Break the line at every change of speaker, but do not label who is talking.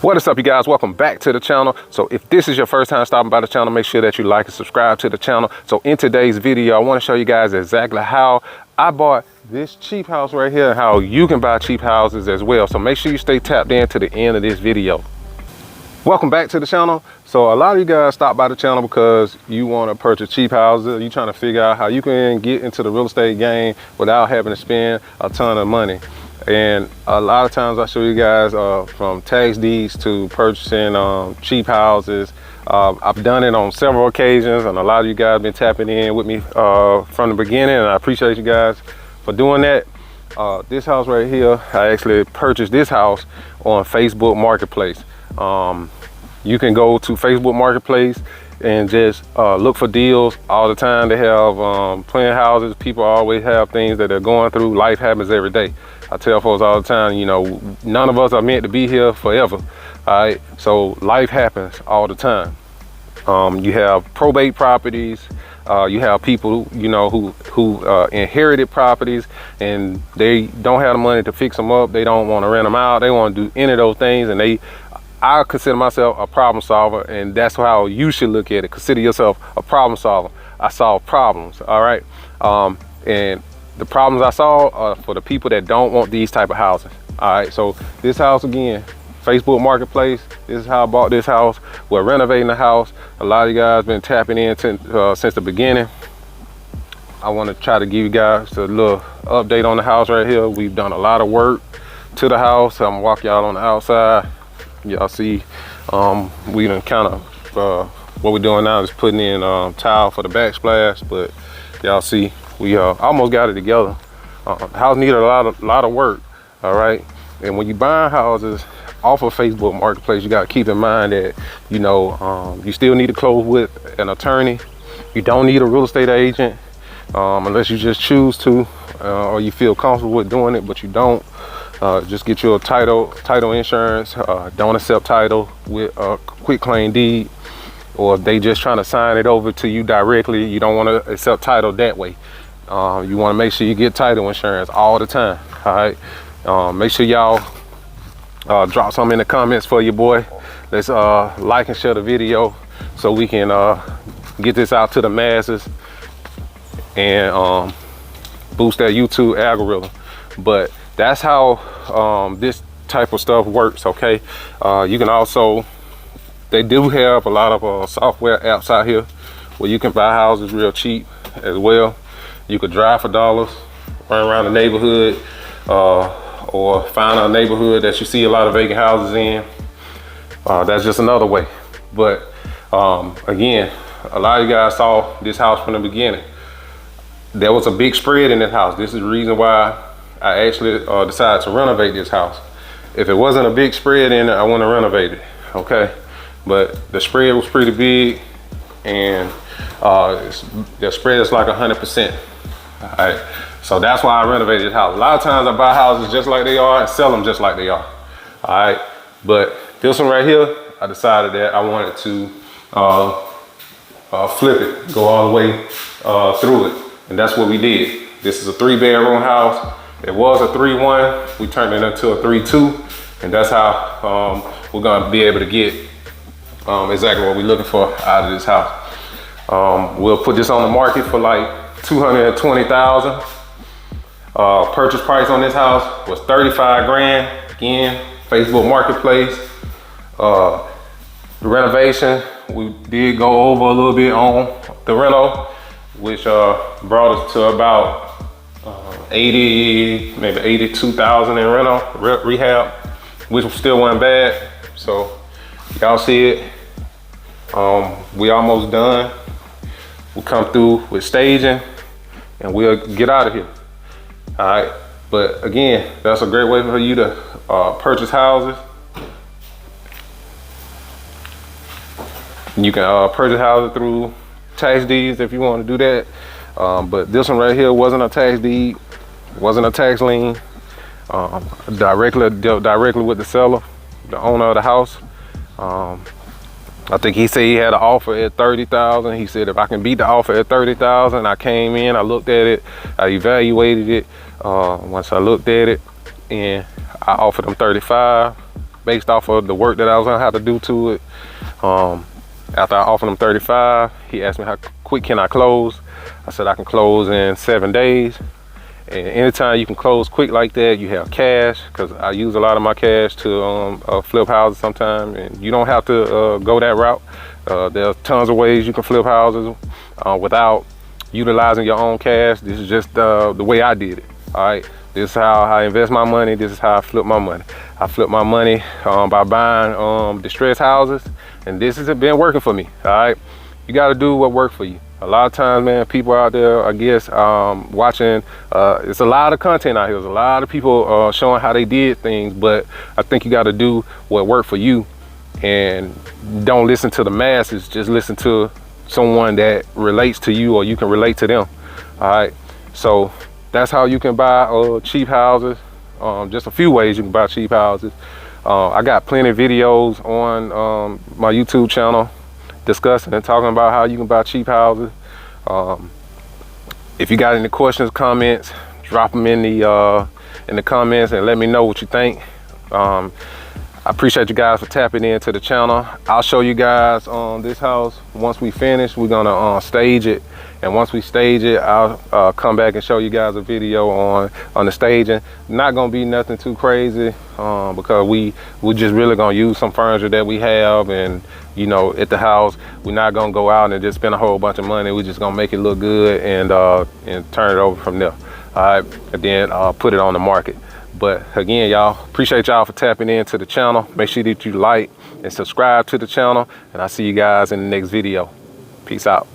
What is up, you guys? Welcome back to the channel. So if this is your first time stopping by the channel, make sure that you like and subscribe to the channel. So in today's video, I want to show you guys exactly how I bought this cheap house right here and how you can buy cheap houses as well. So make sure you stay tapped in to the end of this video. Welcome back to the channel. So a lot of you guys stop by the channel because you want to purchase cheap houses. You're trying to figure out how you can get into the real estate game without having to spend a ton of money. And a lot of times I show you guys from tax deeds to purchasing cheap houses. I've done it on several occasions, and a lot of you guys have been tapping in with me from the beginning, and I appreciate you guys for doing that. This house right here, I actually purchased this house on Facebook Marketplace. You can go to Facebook Marketplace and just look for deals all the time. They have plenty of houses. People always have things that they're going through. Life happens every day. I tell folks all the time, you know, none of us are meant to be here forever. All right, so life happens all the time. You have probate properties. You have people, you know, who inherited properties and they don't have the money to fix them up. They don't want to rent them out. They want to do any of those things, and I consider myself a problem solver, and that's how you should look at it. Consider yourself a problem solver. I solve problems, all right? And the problems I solve are for the people that don't want these type of houses, all right? So this house, again, Facebook Marketplace, this is how I bought this house. We're renovating the house. A lot of you guys been tapping in since the beginning. I want to try to give you guys a little update on the house right here. We've done a lot of work to the house. I'm gonna walk y'all on the outside. Y'all see, we done kind of, what we're doing now is putting in tile for the backsplash, but y'all see, we almost got it together. The house needed a lot of work, all right? And when you buy houses off of Facebook Marketplace, you gotta keep in mind that, you know, you still need to close with an attorney. You don't need a real estate agent, unless you just choose to, or you feel comfortable with doing it, but you don't. Just get you a title insurance. Don't accept title with a quick claim deed, or if they just trying to sign it over to you directly. You don't want to accept title that way. You want to make sure you get title insurance all the time. All right. Make sure y'all drop some in the comments for your boy. Let's like and share the video so we can get this out to the masses and boost that YouTube algorithm. But that's how this type of stuff works, okay? You can also, they do have a lot of software apps out here where you can buy houses real cheap as well. You could drive for dollars, run around the neighborhood, or find a neighborhood that you see a lot of vacant houses in. That's just another way. But again, a lot of you guys saw this house from the beginning. There was a big spread in this house. This is the reason why I actually decided to renovate this house. If it wasn't a big spread in it, I wouldn't have renovated it, okay? But the spread was pretty big, and the spread is like 100%. All right, so that's why I renovated this house. A lot of times I buy houses just like they are and sell them just like they are. All right, but this one right here, I decided that I wanted to flip it, go all the way through it, and that's what we did. This is a 3-bedroom house. It was a 3-1, we turned it into a 3-2, and that's how we're gonna be able to get exactly what we're looking for out of this house. We'll put this on the market for like $220,000. Purchase price on this house was 35 grand. Again, Facebook Marketplace. The renovation, we did go over a little bit on the reno, which brought us to about 80, maybe 82,000 in reno, rehab, which still wasn't bad. So y'all see it. We almost done. We'll come through with staging and we'll get out of here. All right, but again, that's a great way for you to purchase houses. You can purchase houses through tax deeds if you want to do that. But this one right here wasn't a tax deed, wasn't a tax lien. Dealt directly with the seller, the owner of the house. I think he said he had an offer at 30,000. He said if I can beat the offer at 30,000, I came in, I looked at it, I evaluated it. Once I looked at it, and I offered him 35. based off of the work that I was gonna have to do to it. After I offered him 35, he asked me how quick can I close. I said I can close in 7 days. And anytime you can close quick like that, you have cash, because I use a lot of my cash to flip houses sometimes, and you don't have to go that route. There's tons of ways you can flip houses without utilizing your own cash. This is just the way I did it. All right, this is how I invest my money. This is how I flip my money. I flip my money by buying distressed houses, and this has been working for me. All right, you got to do what works for you. A lot of times, man, people out there, I guess, watching, it's a lot of content out here. There's a lot of people showing how they did things, but I think you got to do what worked for you, and don't listen to the masses. Just listen to someone that relates to you, or you can relate to them. All right, so that's how you can buy cheap houses. Just a few ways you can buy cheap houses. I got plenty of videos on my YouTube channel discussing and talking about how you can buy cheap houses. If you got any questions, comments, drop them in the comments and let me know what you think. I appreciate you guys for tapping into the channel. I'll show you guys this house. Once we finish, we're gonna stage it, and once we stage it, I'll come back and show you guys a video on the staging. Not gonna be nothing too crazy, because we're just really gonna use some furniture that we have, and you know, at the house, we're not gonna go out and just spend a whole bunch of money. We're just gonna make it look good and turn it over from there. All right, and then put it on the market. But again, y'all, appreciate y'all for tapping into the channel. Make sure that you like and subscribe to the channel, and I'll see you guys in the next video. Peace out.